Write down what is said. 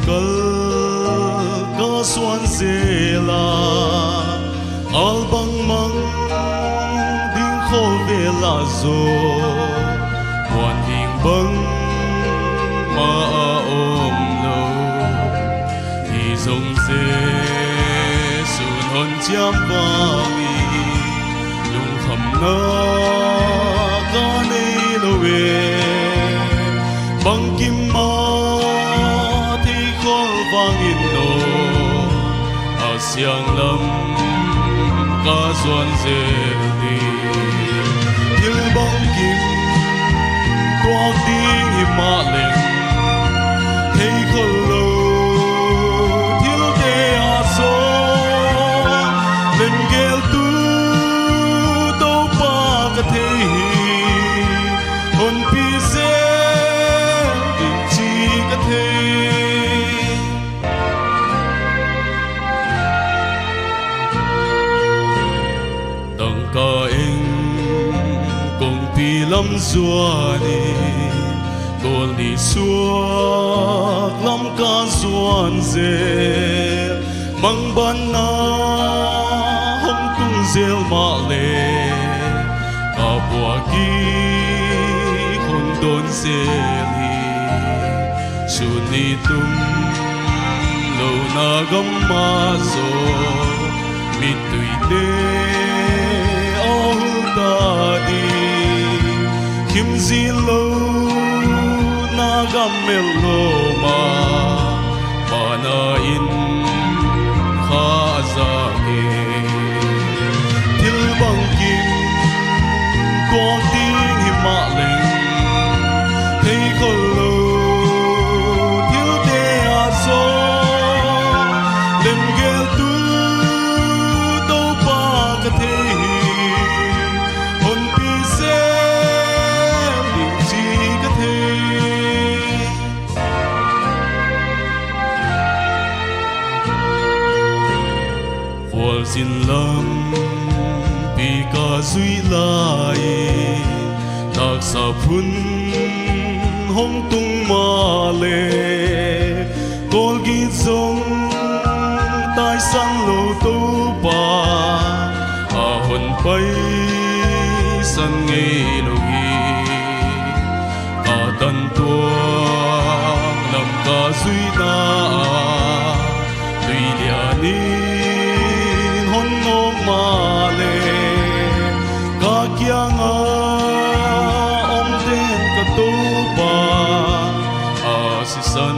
kal ka suan zela albang mang ding khol vela zo muan ding bang ma om lo hi zong ze sun hon chiam wangi lung kham na ka nei lo we bang kim ma thi khol wangin no asiang lam ka zuan ze đi thil bang kim tua ding hi ma leng thei khol lo thil te a so len gel tu to pa ka thei hon pi se ding chi ka thei tang ka eng kong pi lam zua ni gol ni suak lam ka zuan ze mang ban na hong tung zel ma le ka bua ki khon don zel hi su ni tum lo na gam ma zo mi tui te oh ta di kim zi lo na gam mel lo ma na in kha za ke thil bang kim quang ting hi ma leng thei khol lo thil te a so len gel tu to pa ka thei hon pi se ding chi ka thei Phol sin lam pi ka zui lai tak sa phun hong tung ma le kol gi zong tai san lo to pa a hon pai san nge lo gi ka tan tuang lam ka zui na tui lia ni hon ngok ma le ka kyang a om den ka to pa a si san